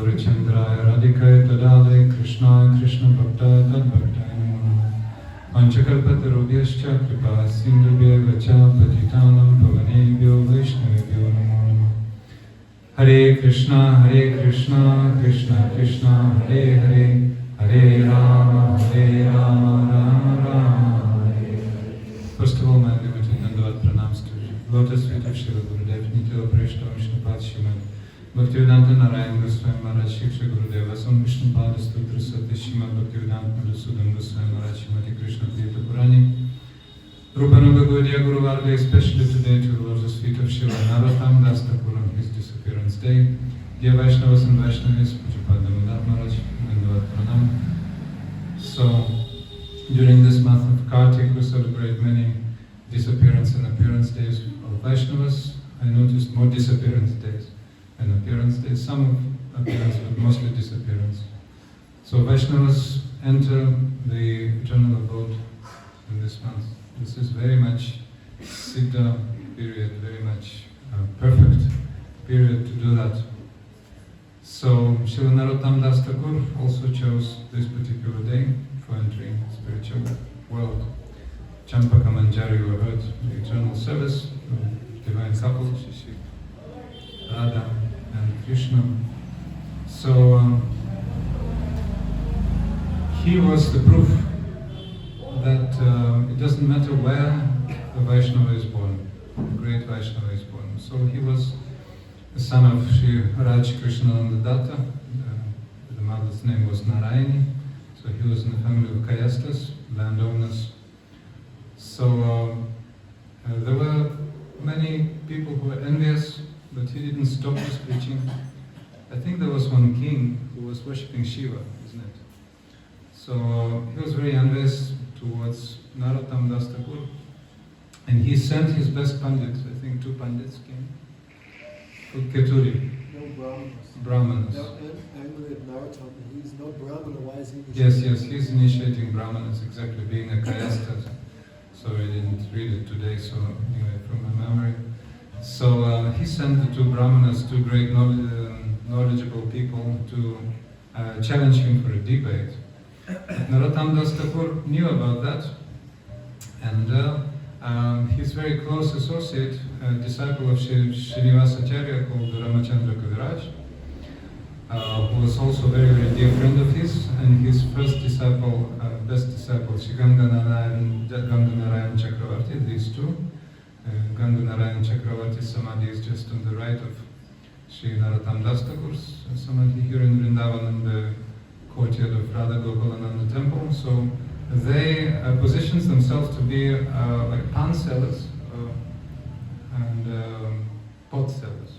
Gaurachandraya Radhikaya Tadale Krishna Krishna Bhakta Tad Bhakta Namo Panchakalpatarubhyascha Kripa Sindhubhya Vacha Patitanam Pavanebhyo Vaishnavebhyo Namo Namo Hare Krishna Krishna Krishna Hare Hare Hare Rama Rama Rama Hare Hare. First of all, my devotee Dandavat pranams to Lotus feet of Srila Gurudev, Nitya Preshta Vishnupad Shrimad Bhaktivedanta Narayan Goswami Maharaj Shiksha Gurudev Asam Vishnupad Stutra Satya Shrimad Bhaktivedanta Madhusudan Goswami Maharaj Shrimati Krishna Priyata Purani Rupanuga Gaudiya Guru Varga, especially today to Lotus feet of Srila Narottam Das Thakur on his disappearance day. Dear Vaishnavas and Vaishnavis, Pujapad Damodar Maharaj, Dandavat Pranam. So, during this month of Kartik, we celebrate many disappearance and appearance days of Vaishnavas. I noticed more disappearance days and appearance days, some of appearance, but mostly disappearance. So Vaishnavas enter the eternal abode in this month. This is very much Siddha period, very much perfect period to do that. So Srila Narottam Das Thakur also chose this particular day for entering spiritual world. Champaka Manjari were heard the eternal service, divine couple, Shishi, Radha and Krishna. So he was the proof that it doesn't matter where the Vaishnava is born, the great Vaishnava is born. So he was the son of Sri Raj Krishnananda Datta. The mother's name was Narayani. So he was in the family of Kayastas, landowners. So there were many people who were envious, but he didn't stop his preaching. I think there was one king who was worshipping Shiva, isn't it? So he was very envious towards Narottam Das Thakur, and he sent his best pandits. I think 2 pandits came. Keturi. No Brahmanas. No, angry at Narottam. He's no Brahmana. Why is he? Yes, he's initiating Brahmanas, exactly, being a Kayasta. So I didn't read it today, so anyway, from my memory. So he sent the 2 Brahmanas, 2 great knowledgeable people, to challenge him for a debate. Narottam Das Thakur knew about that, and his very close associate, a disciple of Srinivasacharya called Ramachandra Kaviraj, who was also a very, very dear friend of his, and his first disciple, best disciple, Sri Ganganarayan Chakravarti, these 2. Ganganarayan Chakravarti Samadhi is just on the right of Sri Narottam Das Thakur's Samadhi here in Vrindavan, in the courtyard of Radha Gopalananda temple. So they positioned themselves to be like pan sellers and pot sellers.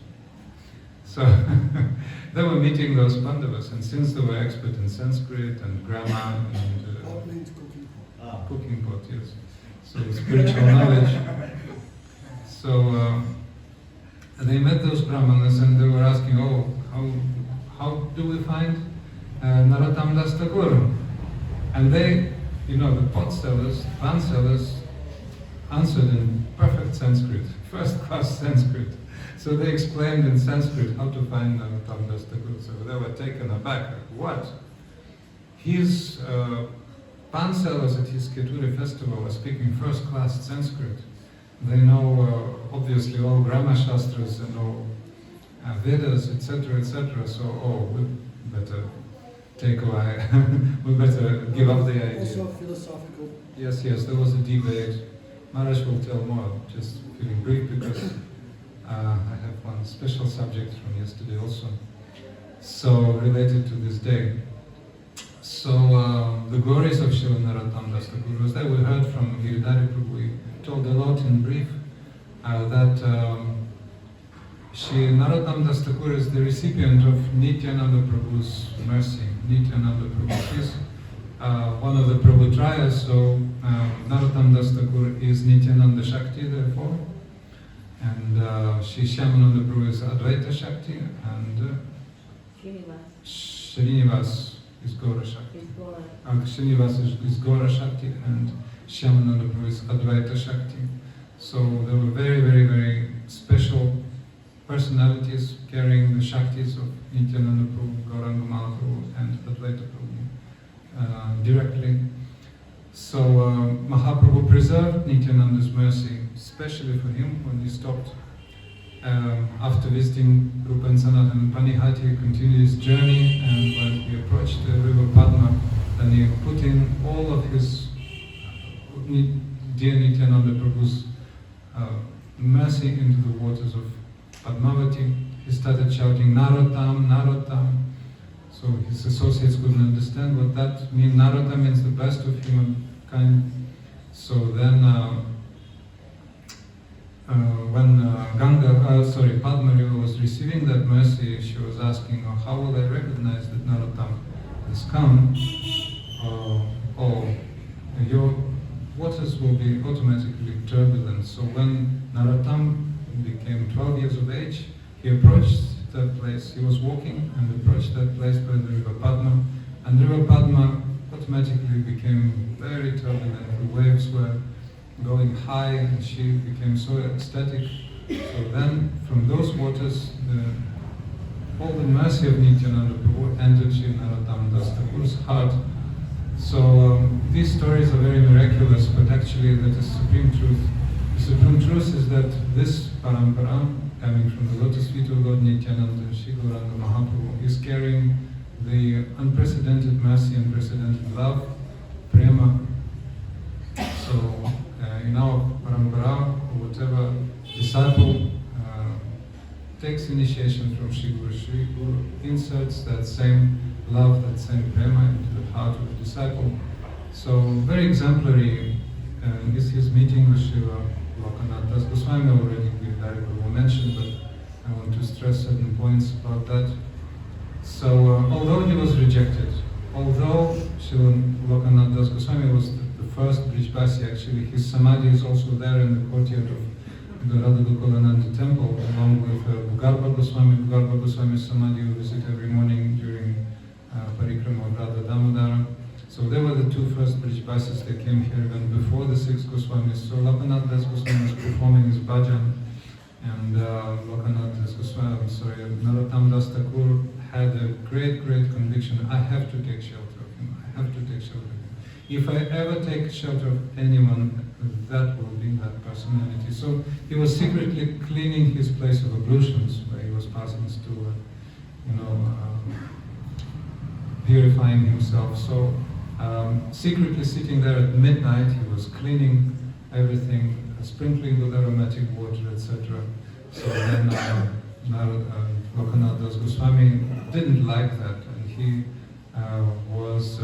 So they were meeting those Pandavas, and since they were expert in Sanskrit and grammar and Pot means cooking pot. Cooking pot, yes. So spiritual knowledge. So they met those Brahmanas and they were asking, oh, how do we find Narottam Das Thakur? And they, the pot sellers, pan sellers, answered in perfect Sanskrit, first-class Sanskrit. So they explained in Sanskrit how to find Narottam Das Thakur. So they were taken aback. What? His pan sellers at his Keturi festival are speaking first-class Sanskrit. They know obviously all grammar shastras and all Vedas, etc., etc. So, we better take away. We better give up the idea. Also philosophical. Yes, there was a debate. Maharaj will tell more, just feeling brief, because I have one special subject from yesterday also, so related to this day. So the glories of Srila Narottam Das Thakur was that we heard from Giridhari Prabhu. We told a lot in brief that Sri Narottam Das Thakur is the recipient of Nityananda Prabhu's mercy. Nityananda Prabhu is one of the Prabhutrayas, so Narottam Das Thakur is Nityananda Shakti, therefore, and Sri Shyamananda Prabhu is Advaita Shakti, and Srinivas is Gaura Shakti. Srinivas is Gaura Shakti, and Shyamananda Prabhu is Advaita Shakti. So they were very, very, very special personalities carrying the Shaktis of Nityananda Prabhu, Gauranga Mahaprabhu and Advaita Prabhu directly. So Mahaprabhu preserved Nityananda's mercy, especially for him when he stopped. After visiting Rupa and Sanatana and Panihati, he continued his journey, and when he approached the river Padma, then he put in all of his dear Nityananda Prabhu's mercy into the waters of Padmavati. He started shouting, Narottam, Narottam. So his associates couldn't understand what that means. Narottam means the best of humankind. So then when Padma River was receiving that mercy, she was asking, how will I recognize that Narottam has come? Your waters will be automatically turbulent. So when Narottam became 12 years of age, he approached that place. He was walking and approached that place by the river Padma, and the river Padma automatically became very turbulent. The waves were going high, and she became so ecstatic. So then, from those waters, all the mercy of Nityananda Prabhu entered Sri Narottam Das Thakur's heart. So these stories are very miraculous, but actually that is supreme truth. The supreme truth is that this parampara, coming from the lotus feet of Lord Nityananda, Shri Gauranga Mahaprabhu, is carrying the unprecedented mercy, unprecedented love, prema. So in our parampara, whatever disciple takes initiation from Shri Guru inserts that same love, that same prema into the heart of the disciple. So very exemplary is his meeting with Srila Lokanath Das Goswami. Already we mentioned, but I want to stress certain points about that. So although he was rejected, although Srila Lokanath Das Goswami was the first Brijbasi, actually his samadhi is also there in the courtyard of the Radha Gokulananda temple, along with Bhugarba Goswami. Bhugarba Goswami's samadhi we visit every morning during Parikrama of Radha Damodara. So they were the two first Brijbasis. They came here even before the six Goswamis. So Lokanath Das Goswami was performing his bhajan, and Lokanath Das Goswami, Narottam Das Thakur had a great conviction. I have to take shelter of him. I have to take shelter of him. If I ever take shelter of anyone, that will be that personality. So he was secretly cleaning his place of ablutions, where he was passing to, purifying himself. So secretly sitting there at midnight, he was cleaning everything, sprinkling with aromatic water, etc. So then Lokanath Das Goswami didn't like that, and he was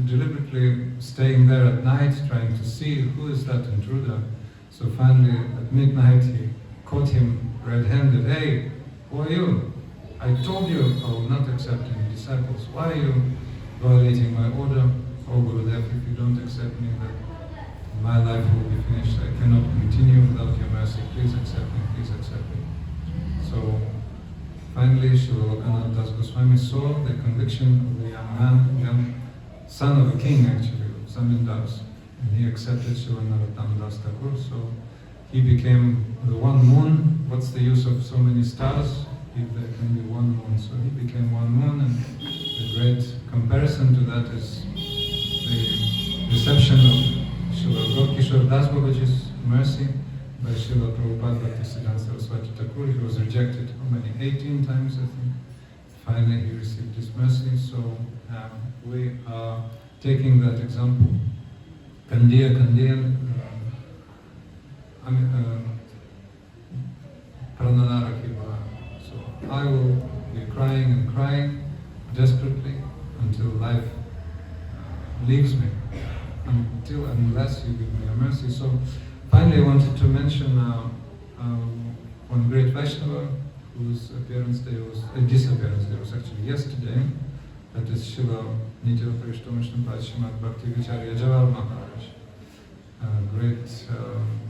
deliberately staying there at night, trying to see who is that intruder. So finally, at midnight, he caught him red-handed. Hey, who are you? I told you I will not accept any disciples. Why are you violating my order? Oh Gurudev, if you don't accept me, then my life will be finished. I cannot continue without your mercy. Please accept me, please accept me. So finally, Srila Lokanath Das Goswami saw the conviction of the young man, young son of a king actually, of Zamindars, and he accepted Srila Narottam Das Thakur. So he became the one moon. What's the use of so many stars if there can be one moon? So he became one moon, and the great comparison to that is the reception of Srila Gopkishore Das Babaji's mercy by Srila Prabhupada Bhaktisiddhanta Saraswati Thakur. He was rejected how many? 18 times, I think. Finally, he received his mercy. So we are taking that example. Kandiya, Pranadara Kiva. So I will be crying and crying desperately until life leaves me, unless you give me a mercy. So finally, I wanted to mention one great Vaishnava whose disappearance day was actually yesterday. That is Srila Nitya Parishtomishnapad Srimad Bhakti Vicharya Jawahar Maharaj, a great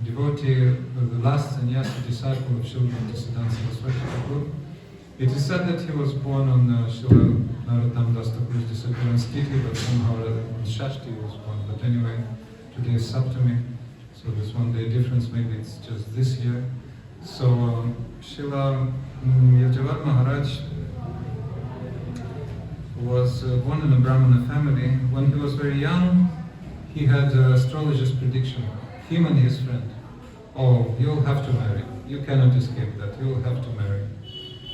devotee, the last sannyasi disciple of Srila Bhaktisiddhanta Saraswati Thakur. It is said that he was born on Srila Narottam Das Thakur's disappearance tithi, but somehow or other on Shashti he was born. But anyway, today is Saptami, so there's one day difference, maybe it's just this year. So Srila Yajavar Maharaj was born in a Brahmana family. When he was very young, he had an astrologer's prediction. Him and his friend. Oh, you'll have to marry. You cannot escape that. You'll have to marry.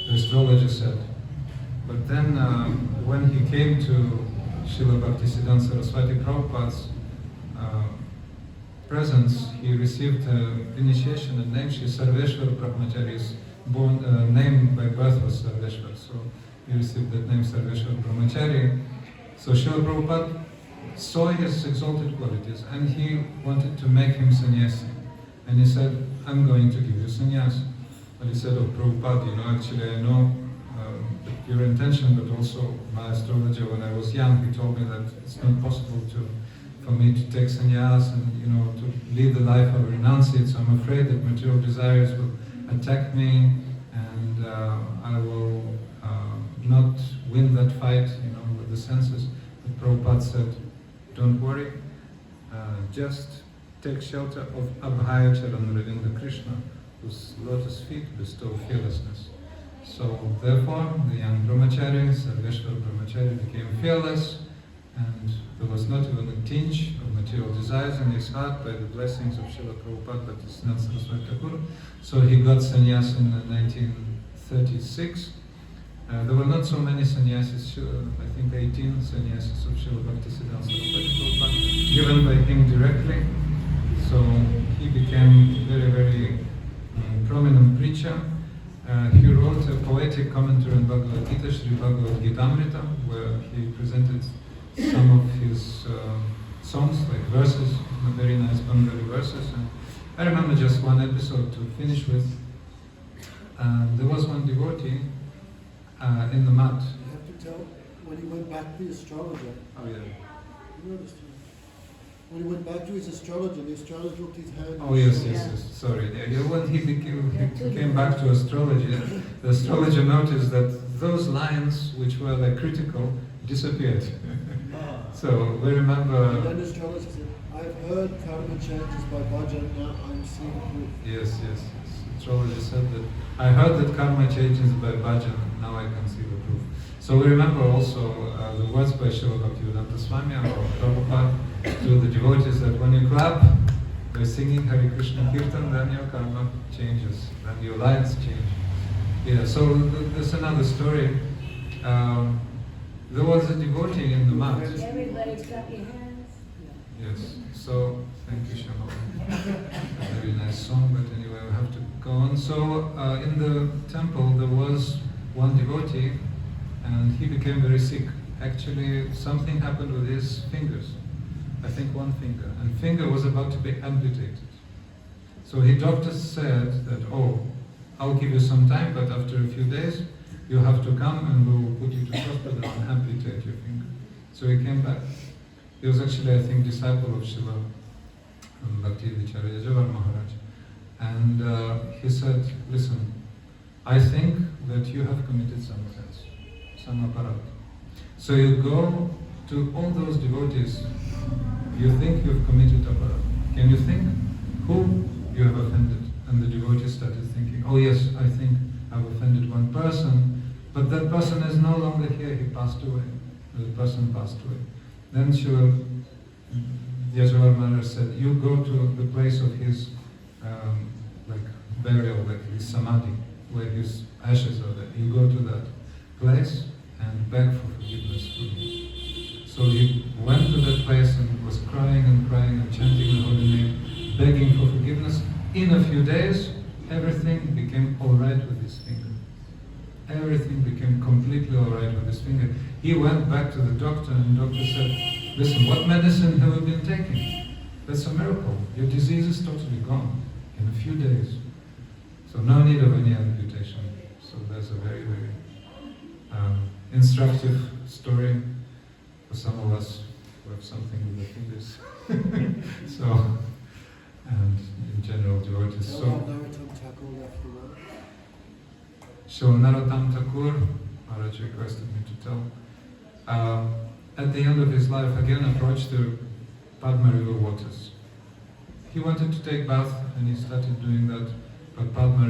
The astrologer said. But then when he came to Srila Bhaktisiddhanta Saraswati Prabhupada's presence, he received initiation and name. She Sarveshwar Brahmachari is born, named by birth was Sarveshwar. So he received that name Sarveshwar Brahmachari. So Srila Prabhupada saw his exalted qualities and he wanted to make him sannyasi. And he said, I'm going to give you sannyas. But he said, oh Prabhupada, actually I know your intention, but also my astrologer when I was young, he told me that it's not possible for me to take sannyas and to lead the life of renunciate. So I'm afraid that material desires will attack me and I will not win that fight, with the senses. But Prabhupada said, don't worry, just take shelter of Abhaya Charan Ravinda Krishna, whose lotus feet bestow fearlessness. So therefore, the young brahmachari, Sarveshwar Brahmachari, became fearless, and there was not even a tinge of material desires in his heart by the blessings of Srila Prabhupada Bhaktisiddhanta Saraswati Thakur. So he got sannyas in 1936. There were not so many sannyasis, I think 18 sannyasis of Srila Bhaktisiddhanta Saraswati Prabhupada, given by him directly. So he became very, very prominent preacher. He wrote a poetic commentary on Bhagavad Gita, Sri Bhagavad Gitamrita, where he presented some of his songs, like verses, very nice Bengali verses. And I remember just one episode to finish with. There was one devotee in the mat. You have to tell, when he went back to the astrologer. Oh yeah. You know this story? When he went back to his astrologer, the astrologer looked his hand. Oh yes. Sorry. Yeah, when he came back to astrology, the astrologer noticed that those lines which were like critical disappeared. So we remember. And then the astrologer said, I've heard karma changes by bhajan, now I'm seeing proof. Yes. Astrologer said that I heard that karma changes by bhajan, now I can see the proof. So we remember also the words by Srila Bhaktivedanta Swami or Prabhupada to the devotees that when you clap by singing Hare Krishna Kirtan, then your karma changes, then your lines change. Yeah, so there's another story. There was a devotee in the mat. Everybody clap your hands. Yes, so thank you, Shama. A very nice song, but anyway, we have to go on. So in the temple there was one devotee and he became very sick. Actually, something happened with his fingers. I think one finger. And finger was about to be amputated. So his doctor said that, I'll give you some time, but after a few days, you have to come and we'll put you to hospital and amputate your finger. So he came back. He was actually, I think, disciple of Srila Bhakti Vicharya Yajavar Maharaj. And he said, listen, I think that you have committed some offense, some aparat. So you go to all those devotees, you think you have committed aparat. Can you think who you have offended? And the devotees started thinking, oh yes, I think I've offended one person, but that person is no longer here, he passed away. The person passed away. Then Srila Yajavar Maharaj said, you go to the place of his burial, like his samadhi, where his ashes are there. You go to that place and beg for forgiveness for me. So he went to that place and was crying and chanting the holy name, begging for forgiveness. In a few days, everything became all right with his finger. Everything became completely all right with his finger. He went back to the doctor and the doctor said, listen, what medicine have you been taking? That's a miracle. Your disease is totally gone in a few days. So no need of any amputation. So that's a very, very instructive story for some of us who have something with their fingers. So, and in general devotees. So, Narottam Thakur, Maharaj requested me to tell, at the end of his life again approached the Padma river waters. He wanted to take bath and he started doing that, but Padma